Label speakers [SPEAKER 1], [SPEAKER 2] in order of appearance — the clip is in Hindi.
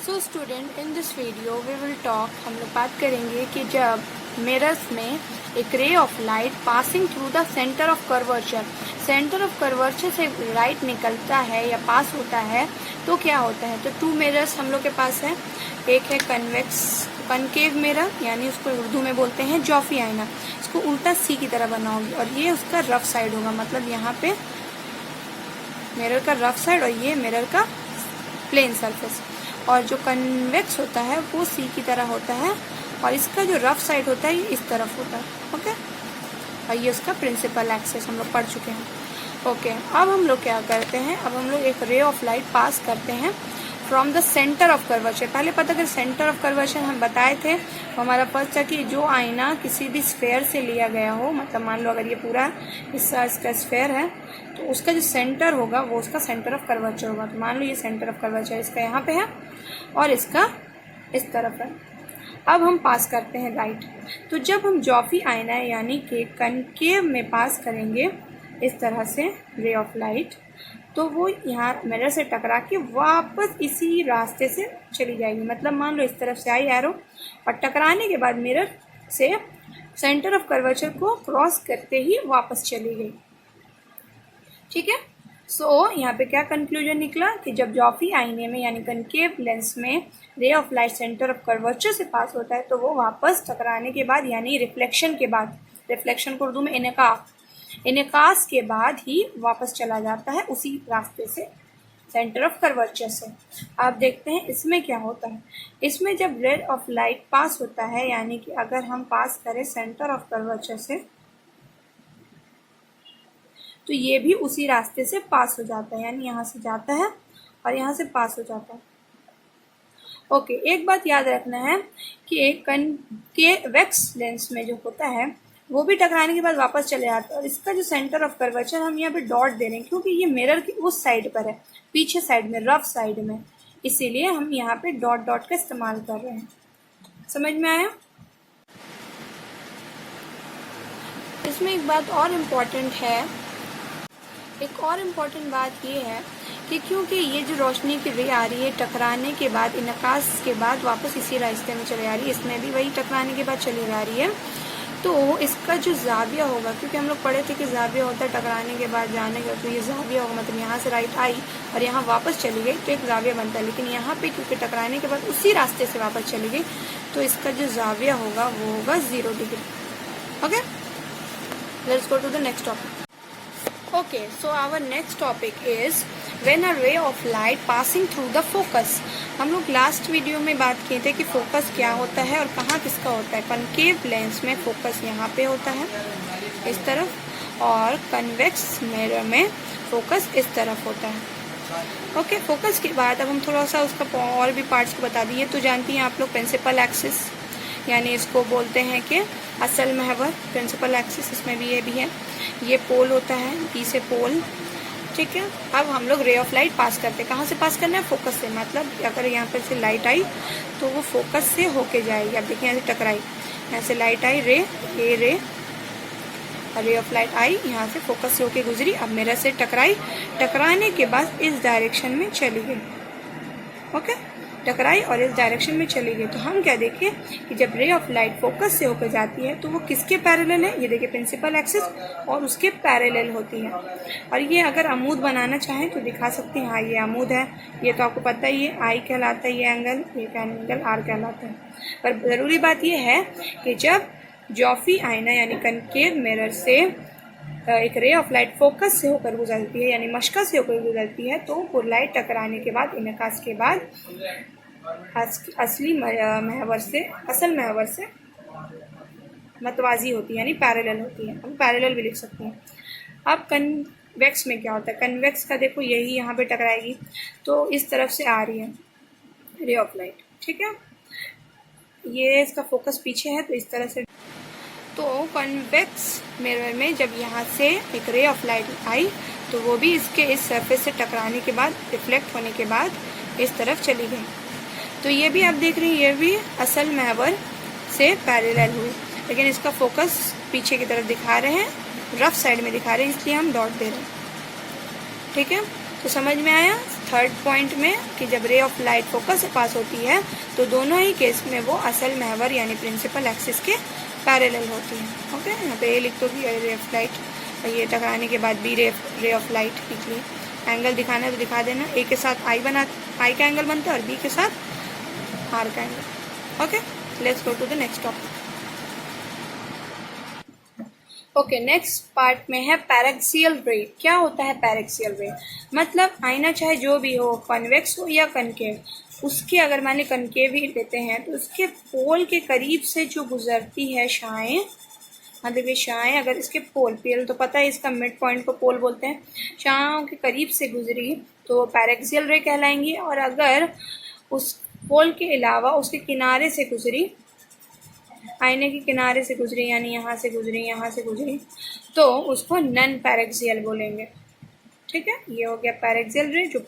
[SPEAKER 1] So student, in this video we will talk, हम लोग बात करेंगे कि जब मिरर्स में एक ray of light passing through the centre of curvature से लाइट निकलता है या पास होता है तो क्या होता है। तो टू मिरर्स हम लोग के पास है। एक है कनकेव मिरर, यानी उसको उर्दू में बोलते हैं जॉफी आईना। इसको उल्टा सी की तरह बना होगी और ये उसका रफ साइड होगा, मतलब यहाँ पे मिरर का रफ साइड और ये मिरर का प्लेन सरफेस। और जो कन्वेक्स होता है वो सी की तरह होता है और इसका जो रफ साइड होता है ये इस तरफ होता है। ओके, और ये उसका प्रिंसिपल एक्सिस हम लोग पढ़ चुके हैं। ओके, अब हम लोग क्या करते हैं, अब हम लोग एक रे ऑफ लाइट पास करते हैं from the centre of curvature. पहले पता कर सेंटर ऑफ कर्वेचर हम बताए थे, तो हमारा फर्स्ट था कि जो आईना किसी भी स्फेयर से लिया गया हो, मतलब मान लो अगर ये पूरा इसका स्फेयर है तो उसका जो सेंटर होगा वो उसका सेंटर ऑफ कर्वेचर होगा। तो मान लो ये सेंटर ऑफ कर्वेचर इसका यहाँ पे है और इसका इस तरफ है। अब हम पास करते हैं लाइट। तो जब हम जॉफी आईना यानी कि कनकेव में पास करेंगे इस तरह से रे ऑफ लाइट, तो वो यहाँ मिरर से टकरा के वापस इसी रास्ते से चली जाएगी। मतलब मान लो इस तरफ से आई एरो और टकराने के बाद मिरर से सेंटर ऑफ कर्वेचर को क्रॉस करते ही वापस चली गई। ठीक है, सो यहाँ पे क्या कंक्लूजन निकला कि जब जॉफी आईने में यानी कनकेव लेंस में रे of light centre of curvature से पास होता है तो वो वापस टकराने के बाद यानी रिफ्लेक्शन के बाद, रिफ्लेक्शन को उर्दू में इनेकास के बाद ही वापस चला जाता है उसी रास्ते से, सेंटर ऑफ कर्वेचर से। आप देखते हैं इसमें क्या होता है। इसमें जब रे ऑफ लाइट पास होता है यानी कि अगर हम पास करें सेंटर ऑफ कर्वेचर से तो ये भी उसी रास्ते से पास हो जाता है, यानी यहाँ से जाता है और यहाँ से पास हो जाता है। ओके, एक बात याद रखना है कि एक कनकेवेक्स लेंस में जो होता है वो भी टकराने के बाद वापस चले जाता है और इसका जो सेंटर ऑफ कर्वेचर हम यहाँ पे डॉट दे रहे हैं क्योंकि ये मिरर की उस साइड पर है, पीछे साइड में, रफ साइड में, इसीलिए हम यहाँ पे डॉट डॉट का इस्तेमाल कर रहे हैं। समझ में आया? इसमें एक बात और इम्पोर्टेंट है, एक और इम्पॉर्टेंट बात ये है कि क्योंकि ये जो रोशनी की रे आ रही है टकराने के बाद, इनकास के बाद वापस इसी रास्ते में चले आ रही है, इसमें भी वही टकराने के बाद चली जा रही है, तो इसका जो जाविया होगा, क्योंकि हम लोग पढ़े थे कि जाविया होता है टकराने के बाद जाने का, तो ये जाविया होगा मतलब यहाँ से राइट आई और यहाँ वापस चली गई तो एक जाविया बनता है। लेकिन यहाँ पे क्योंकि टकराने के बाद उसी रास्ते से वापस चली गई तो इसका जो जाविया होगा वो होगा 0 degree. Okay, let's go to the next topic. Okay, so our next topic is when a ray of light passing through the focus। हम लोग लास्ट वीडियो में बात किए थे कि फोकस क्या होता है और कहाँ किसका होता है। कनकेव लेंस में फोकस यहाँ पे होता है इस तरफ, और कन्वेक्स मिरर में फोकस इस तरफ होता है। ओके, फोकस के बाद अब हम थोड़ा सा उसका और भी पार्ट्स को बता दिए। तो जानती हैं आप लोग प्रिंसिपल एक्सिस, यानी इसको बोलते हैं कि असल महवर, प्रिंसिपल एक्सिस, इसमें भी ये भी है। ये पोल होता है, पी से पोल। ठीक है, अब हम लोग रे ऑफ लाइट पास करते हैं। कहाँ से पास करना है? फोकस से। मतलब अगर यहाँ पर से लाइट आई तो वो फोकस से होके जाएगी। अब देखिए यहाँ से टकराई, यहाँ से लाइट आई, रे ऑफ लाइट आई, यहाँ से फोकस से होके गुजरी, अब मिरर से टकराई, टकराने के बाद इस डायरेक्शन में चली गई। ओके, टकराई और इस डायरेक्शन में चली गई। तो हम क्या देखें कि जब रे ऑफ लाइट फोकस से होकर जाती है तो वो किसके पैरेलल है? ये देखिए प्रिंसिपल एक्सिस और उसके पैरेलल होती है। और ये अगर अमूद बनाना चाहें तो दिखा सकते हैं। हाँ, ये अमूद है, ये तो आपको पता ही है, आई कहलाता है ये एंगल आर कहलाता है। पर ज़रूरी बात ये है कि जब जॉफी आईना यानी कनकेव मिरर से एक रे ऑफ लाइट फोकस से होकर गुजरती है यानी मशका से होकर गुजरती है तो वो लाइट टकराने के बाद, इनकास के बाद असल महवर से मतवाजी होती है यानी पैरेलल होती है। हम पैरेलल भी लिख सकते हैं। अब कन्वेक्स में क्या होता है? कन्वेक्स का देखो यही यहाँ पे टकराएगी तो इस तरफ से आ रही है रे ऑफ लाइट। ठीक है, ये इसका फोकस पीछे है तो इस तरह से। तो कन्वेक्स मिरर में जब यहाँ से एक रे ऑफ लाइट आई तो वो भी इसके इस सरफेस से टकराने के बाद, रिफ्लेक्ट होने के बाद इस तरफ चली गई। तो ये भी आप देख रहे हैं, ये भी असल महवर से पैरेलल हुई, लेकिन इसका फोकस पीछे की तरफ दिखा रहे हैं, रफ साइड में दिखा रहे हैं, इसलिए हम डॉट दे रहे हैं। ठीक है, तो समझ में आया? थर्ड पॉइंट में कि जब रे ऑफ लाइट फोकस से पास होती है तो दोनों ही केस में वो असल महवर यानी प्रिंसिपल एक्सिस के पैरेलल होती है। ओके, यहाँ पे ए लिख दो कि रे ऑफ लाइट, और ये टकराने के बाद बी रे ऑफ लाइट निकली। एंगल दिखाना है तो दिखा देना, ए के साथ आई का एंगल बनता है और बी के साथ आर का angle. Okay, let's go to the next topic. Okay, next part में है पैरेक्सियल रे। क्या होता है पैरेक्सियल रे? मतलब आईना चाहे जो भी हो, कॉन्वेक्स हो या कनकेव, उसके अगर मान ली कनकेव ही लेते हैं तो उसके पोल के करीब से जो गुजरती है शाएं, मतलब ये शाएं अगर इसके पोल पीएल तो पता है इसका मिड पॉइंट को पोल बोलते हैं, शाओं के करीब से गुजरी तो पैरेक्सियल रे कहलाएंगी। और अगर उस पोल के अलावा उसके किनारे से गुजरी, आईने के किनारे से गुजरी यानी यहाँ से गुजरी तो उसको नन पैरेक्सियल बोलेंगे। ठीक है, ये हो गया पैरेक्सियल रे जो